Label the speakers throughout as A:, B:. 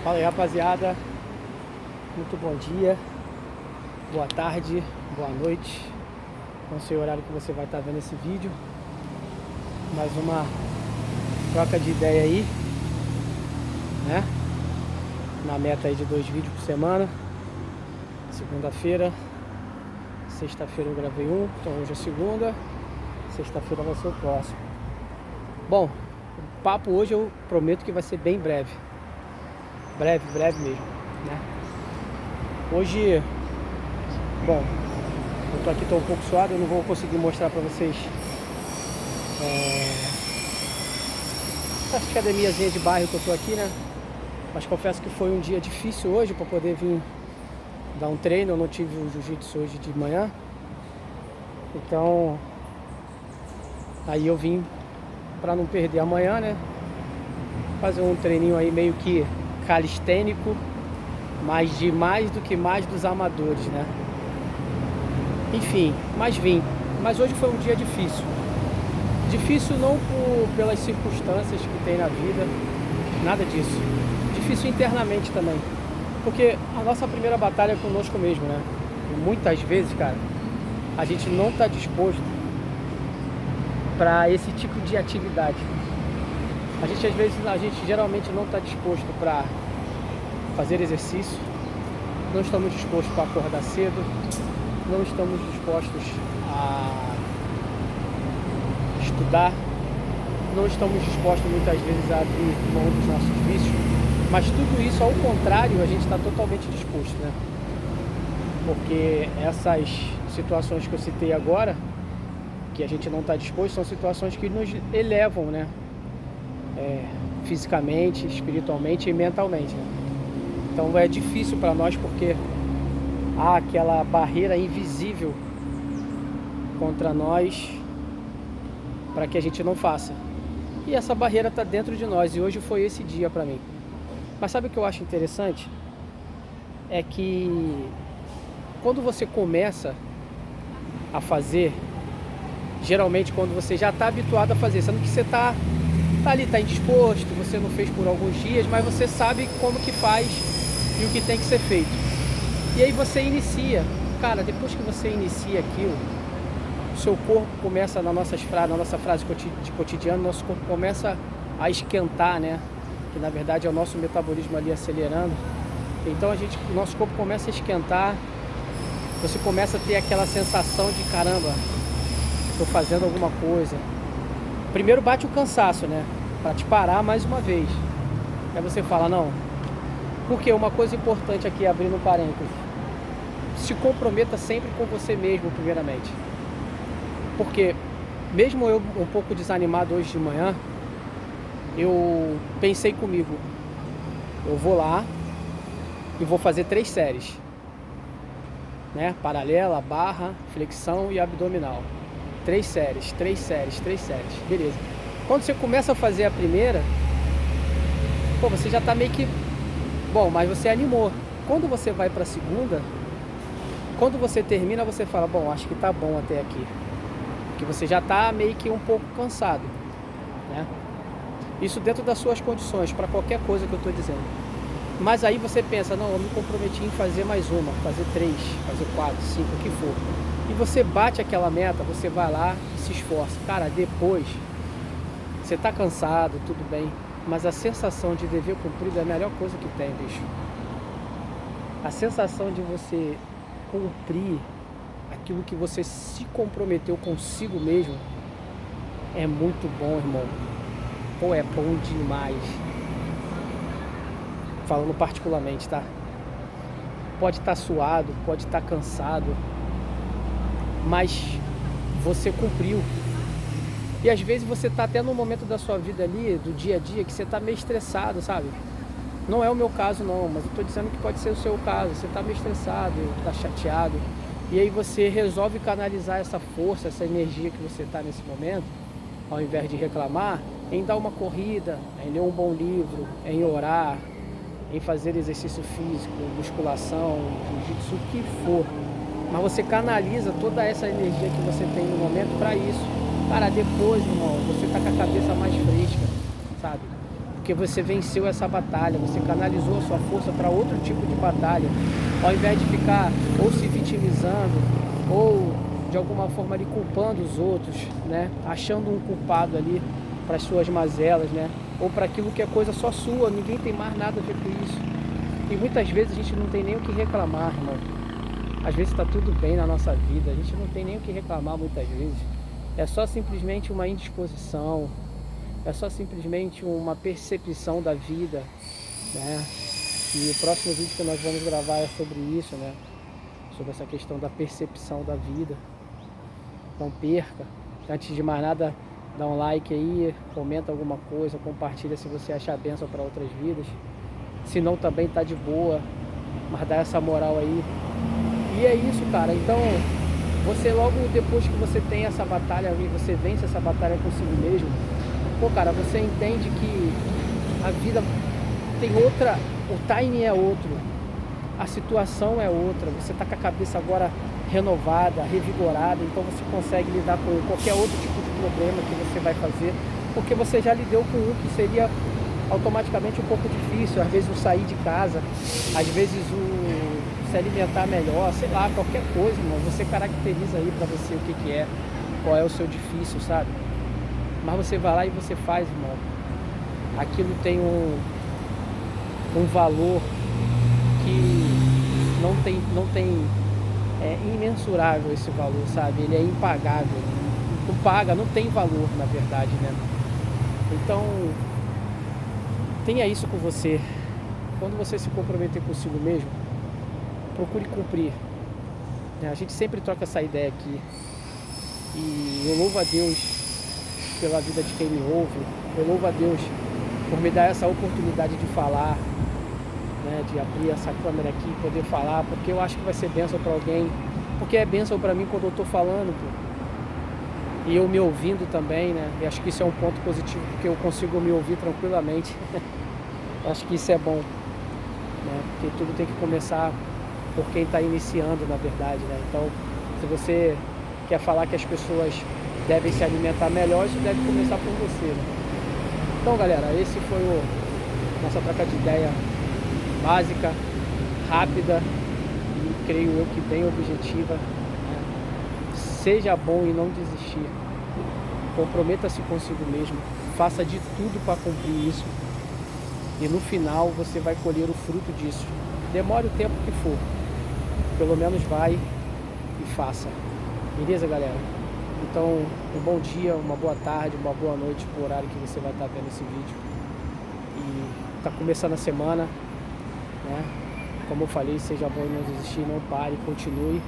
A: Fala aí, rapaziada, muito bom dia, boa tarde, boa noite. Não sei o horário que você vai estar vendo esse vídeo. Mais uma troca de ideia aí, né? Na meta aí de 2 vídeos por semana. Segunda-feira, sexta-feira eu gravei um, então hoje é segunda, sexta-feira vai ser o próximo. Bom, o papo hoje eu prometo que vai ser bem breve. Breve mesmo, né? Hoje, bom, eu tô aqui, tô um pouco suado, eu não vou conseguir mostrar pra vocês essa academiazinha de bairro que eu tô aqui, né? Mas confesso que foi um dia difícil hoje pra poder vir dar um treino. Eu não tive o jiu-jitsu hoje de manhã, então aí eu vim pra não perder amanhã, né? Fazer um treininho aí meio que calistênico, mas mais dos amadores, né? Enfim, mas vim. Mas hoje foi um dia difícil. Difícil não pelas circunstâncias que tem na vida, nada disso. Difícil internamente também. Porque a nossa primeira batalha é conosco mesmo, né? E muitas vezes, cara, a gente não tá disposto para esse tipo de atividade. A gente geralmente não está disposto para fazer exercício, não estamos dispostos para acordar cedo, não estamos dispostos a estudar, não estamos dispostos muitas vezes a abrir mão dos nossos vícios, mas tudo isso, ao contrário, a gente está totalmente disposto, né? Porque essas situações que eu citei agora, que a gente não está disposto, são situações que nos elevam, né? Fisicamente, espiritualmente e mentalmente, né? Então é difícil para nós porque há aquela barreira invisível contra nós para que a gente não faça. E essa barreira está dentro de nós, e hoje foi esse dia para mim. Mas sabe o que eu acho interessante? É que quando você começa a fazer, geralmente quando você já está habituado a fazer, sendo que você está ali, está indisposto, você não fez por alguns dias, mas você sabe como que faz e o que tem que ser feito. E aí você inicia, cara, depois que você inicia aquilo, o seu corpo começa, na nossa frase de cotidiano, nosso corpo começa a esquentar, né? Que na verdade é o nosso metabolismo ali acelerando. Então o nosso corpo começa a esquentar, você começa a ter aquela sensação de caramba, estou fazendo alguma coisa. Primeiro bate o cansaço, né? Pra te parar mais uma vez. Aí você fala, não. Porque uma coisa importante aqui, abrindo um parênteses, se comprometa sempre com você mesmo, primeiramente. Porque mesmo eu um pouco desanimado hoje de manhã, eu pensei comigo, eu vou lá e vou fazer 3 séries, né? Paralela, barra, flexão e abdominal. 3 séries, beleza. Quando você começa a fazer a primeira, pô, você já tá meio que... Bom, mas você animou. Quando você vai pra segunda, quando você termina, você fala, bom, acho que tá bom até aqui. Porque você já tá meio que um pouco cansado, né? Isso dentro das suas condições, pra qualquer coisa que eu tô dizendo. Mas aí você pensa, não, eu me comprometi em fazer mais uma, fazer 3, fazer 4, 5, o que for. E você bate aquela meta, você vai lá e se esforça. Cara, depois, você tá cansado, tudo bem, mas a sensação de dever cumprido é a melhor coisa que tem, bicho. A sensação de você cumprir aquilo que você se comprometeu consigo mesmo é muito bom, irmão. Pô, é bom demais. Falando particularmente, tá? Pode estar suado, pode estar cansado, mas você cumpriu. E às vezes você tá até no momento da sua vida ali, do dia a dia, que você tá meio estressado, sabe? Não é o meu caso não, mas eu tô dizendo que pode ser o seu caso. Você tá meio estressado, tá chateado, e aí você resolve canalizar essa força, essa energia que você tá nesse momento, ao invés de reclamar, em dar uma corrida, em ler um bom livro, em orar, em fazer exercício físico, musculação, jiu-jitsu, o que for. Mas você canaliza toda essa energia que você tem no momento para isso. Cara, depois, irmão, você tá com a cabeça mais fresca, sabe? porque você venceu essa batalha, você canalizou a sua força para outro tipo de batalha, ao invés de ficar ou se vitimizando ou de alguma forma ali culpando os outros, né? Achando um culpado ali para as suas mazelas, né? Ou para aquilo que é coisa só sua, ninguém tem mais nada a ver com isso. E muitas vezes a gente não tem nem o que reclamar, irmão. Às vezes está tudo bem na nossa vida, a gente não tem nem o que reclamar muitas vezes. É só simplesmente uma indisposição, é só simplesmente uma percepção da vida, né? E o próximo vídeo que nós vamos gravar é sobre isso, né? Sobre essa questão da percepção da vida. Não perca. Antes de mais nada, dá um like aí, comenta alguma coisa, compartilha se você achar bênção para outras vidas. Se não, também tá de boa, mas dá essa moral aí. E é isso, cara. Então, você logo depois que você tem essa batalha e você vence essa batalha consigo mesmo, pô, cara, você entende que a vida tem outra, o timing é outro, a situação é outra, você tá com a cabeça agora renovada, revigorada, então você consegue lidar com qualquer outro tipo de problema que você vai fazer, porque você já lidou com um que seria automaticamente um pouco difícil, às vezes o sair de casa, às vezes o se alimentar melhor, sei lá, qualquer coisa, irmão, você caracteriza aí pra você o que que é, qual é o seu difícil, sabe? Mas você vai lá e você faz, irmão. Aquilo tem um valor que não tem é imensurável esse valor, sabe? Ele é impagável. Não paga, não tem valor, na verdade, né? Então, tenha isso com você. Quando você se comprometer consigo mesmo, procure cumprir. A gente sempre troca essa ideia aqui. E eu louvo a Deus pela vida de quem me ouve. Eu louvo a Deus por me dar essa oportunidade de falar, né, de abrir essa câmera aqui e poder falar, porque eu acho que vai ser bênção para alguém. Porque é bênção para mim quando eu tô falando, pô. E eu me ouvindo também, né? E acho que isso é um ponto positivo, porque eu consigo me ouvir tranquilamente. Acho que isso é bom, né? Porque tudo tem que começar por quem está iniciando, na verdade, né? Então, se você quer falar que as pessoas devem se alimentar melhor, isso deve começar por você, né? Então, galera, esse foi nossa troca de ideia básica, rápida e creio eu que bem objetiva, né? Seja bom e não desistir. Comprometa-se consigo mesmo. Faça de tudo para cumprir isso. E no final você vai colher o fruto disso. Demore o tempo que for. Pelo menos vai e faça. Beleza, galera? Então, um bom dia, uma boa tarde, uma boa noite pro horário que você vai estar vendo esse vídeo. E tá começando a semana, né? Como eu falei, seja bom e não desistir, não pare, continue.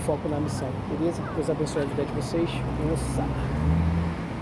A: Foco na missão, beleza? Deus abençoe a vida de vocês. Nossa!